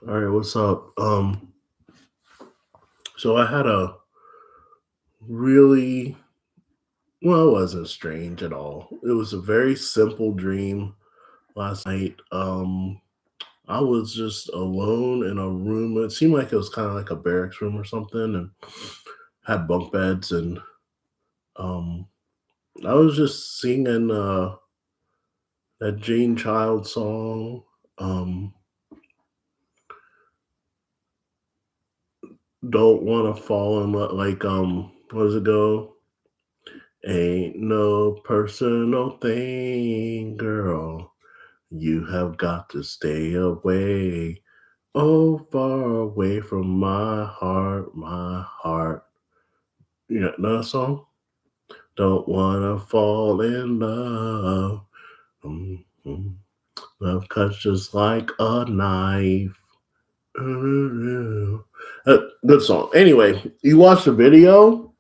All right, what's up? So I had a really well, it wasn't strange at all. It was a very simple dream last night. I was just alone in a room. It seemed like it was kind of like a barracks room or something, and had bunk beds, and um, I was just singing that Jane Child song. Um, don't want to fall in love. Like what does it go? Ain't no personal thing, girl. You have got to stay away. Oh, far away from my heart, my heart. You know that song? Don't wanna fall in love. Mhm. Love cuts just like a knife. Ooh. Good song. Anyway, you watch the video,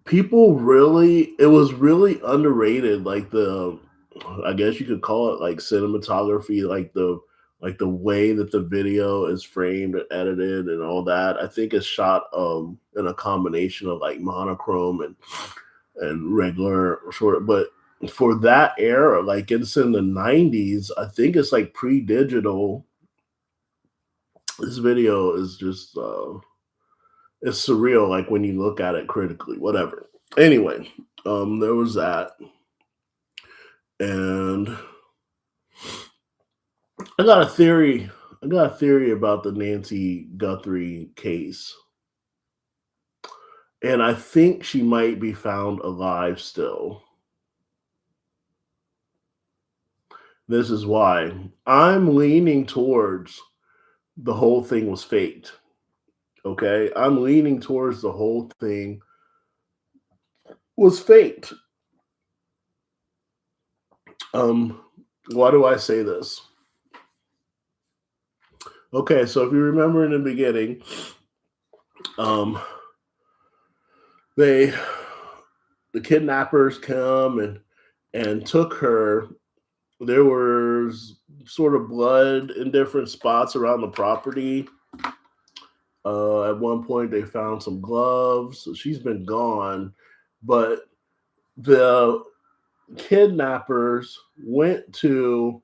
people really it was really underrated, like the I guess you could call it like cinematography, like the way that the video is framed and edited and all that. I think it's shot in a combination of like monochrome and regular sort of, but for that era, like it's in the 90s, I think it's like pre-digital. This video is just it's surreal, like when you look at it critically, whatever. Anyway, there was that, and I got a theory. I got a theory about the Nancy Guthrie case, and I think she might be found alive still. This is why I'm leaning towards the whole thing was faked. Okay, I'm leaning towards the whole thing was faked. Um, why do I say this? Okay, so if you remember in the beginning, um, they the kidnappers come and took her. There was sort of blood in different spots around the property. At one point, they found some gloves. So she's been gone, but the kidnappers went to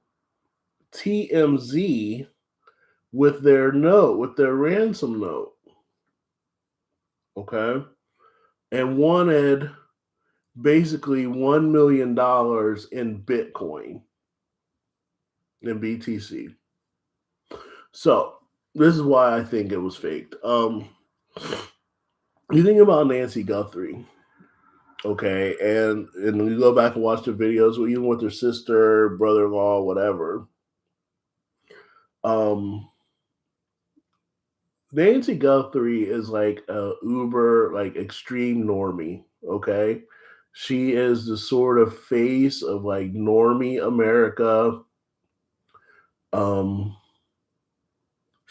TMZ with their ransom note, okay, and wanted basically $1 million in Bitcoin in BTC. So this is why I think it was faked. You think about Nancy Guthrie, okay, and when you go back and watch the videos, even with her sister, brother-in-law, whatever. Um, Nancy Guthrie is like a uber like extreme normie, okay? She is the sort of face of like normie America. Um,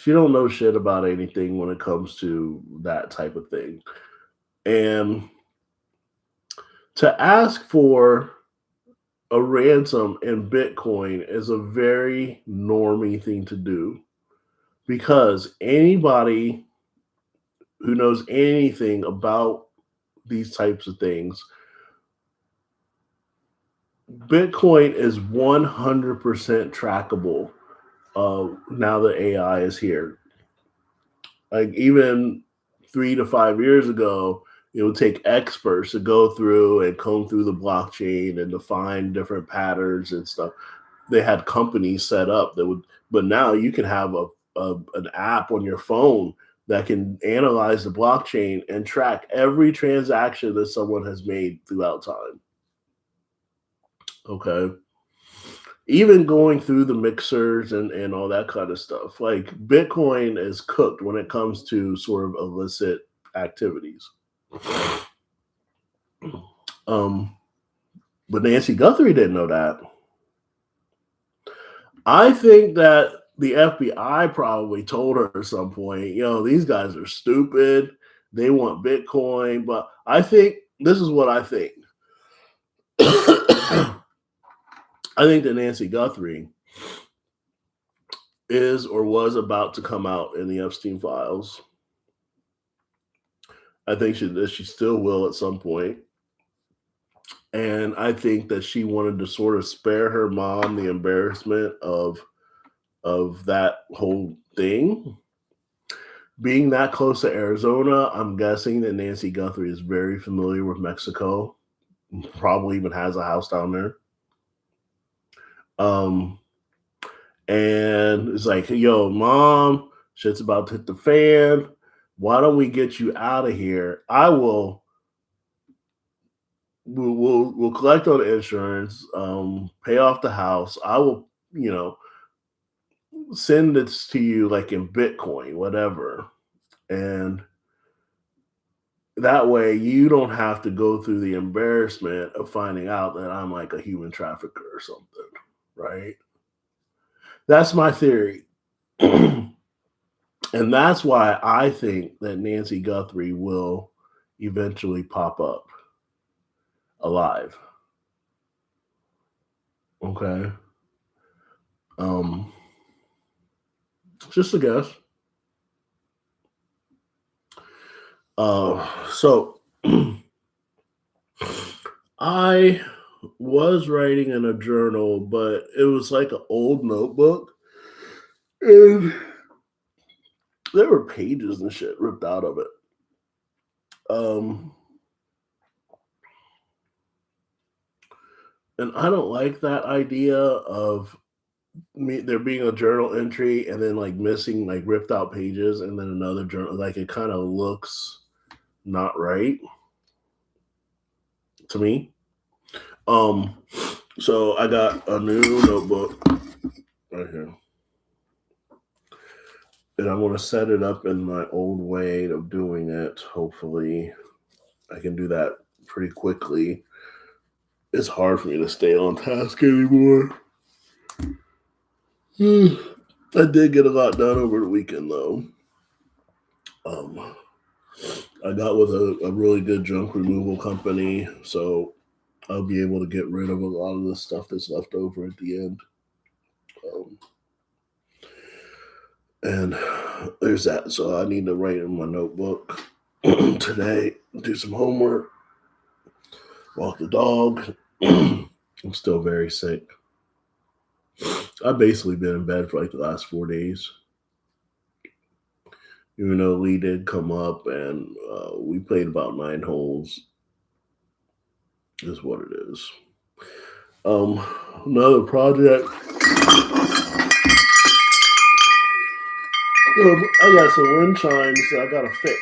she don't know shit about anything when it comes to that type of thing. And to ask for a ransom in Bitcoin is a very normie thing to do because anybody who knows anything about these types of things, Bitcoin is 100% trackable now that AI is here. Like even 3 to 5 years ago, it would take experts to go through and comb through the blockchain and to find different patterns and stuff. They had companies set up that would, but now you can have a an app on your phone that can analyze the blockchain and track every transaction that someone has made throughout time. Okay, even going through the mixers and all that kind of stuff. Like Bitcoin is cooked when it comes to sort of illicit activities. Um, but Nancy Guthrie didn't know that. I think that the FBI probably told her at some point, yo, these guys are stupid. They want Bitcoin. But I think this is what I think. I think that Nancy Guthrie is or was about to come out in the Epstein files. I think she still will at some point. And I think that she wanted to sort of spare her mom the embarrassment of that whole thing. Being that close to Arizona, I'm guessing that Nancy Guthrie is very familiar with Mexico. Probably even has a house down there. Um, and it's like, yo, mom, shit's about to hit the fan. Why don't we get you out of here? We'll collect on the insurance, pay off the house. I will, send this to you like in Bitcoin, whatever. And that way you don't have to go through the embarrassment of finding out that I'm like a human trafficker or something, right? That's my theory. And that's why I think that Nancy Guthrie will eventually pop up alive. Okay. Um, just a guess. So I was writing in a journal, but it was like an old notebook, and there were pages and shit ripped out of it. Um, and I don't like that idea of there being a journal entry and then like missing like ripped out pages and then another journal. Like it kind of looks not right to me. Um, so I got a new notebook right here. And I'm going to set it up in my old way of doing it. Hopefully, I can do that pretty quickly. It's hard for me to stay on task anymore. I did get a lot done over the weekend, though. I got with a really good junk removal company, so I'll be able to get rid of a lot of the stuff that's left over at the end. And there's that. So I need to write in my notebook today, do some homework, walk the dog. I'm still very sick. I've basically been in bed for like the last 4 days. Even though Lee did come up and we played about 9 holes, is what it is. Another project. I got some wind chimes that I gotta fix.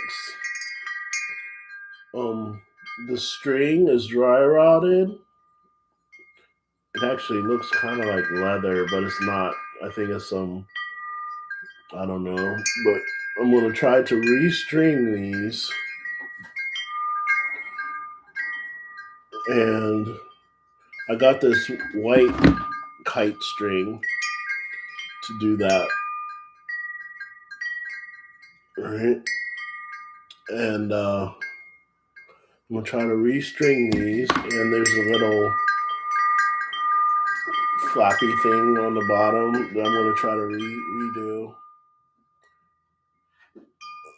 The string is dry rotted. It actually looks kind of like leather, but it's not. I think it's some, I don't know. But I'm going to try to restring these. And I got this white kite string to do that. Right? And I'm going to try to restring these. And there's a little flappy thing on the bottom that I'm going to try to redo.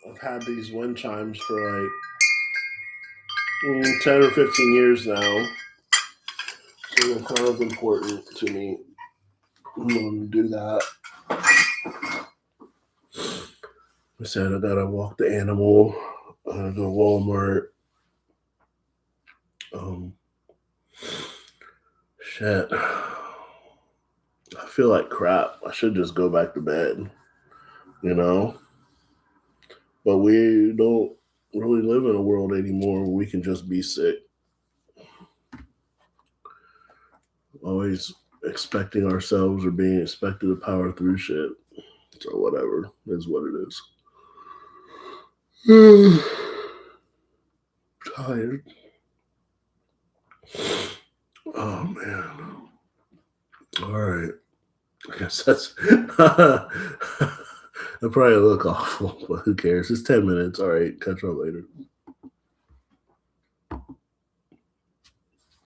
I've had these wind chimes for like 10 or 15 years now. So they're kind of important to me. I'm going to do that. I said I gotta walk the animal. I gotta go to Walmart. Shit. I feel like crap. I should just go back to bed, But we don't really live in a world anymore where we can just be sick. Always expecting ourselves or being expected to power through shit. So whatever is what it is. Tired. Oh man. All right. I guess that's it'll probably look awful, but who cares? It's 10 minutes. All right, catch up later.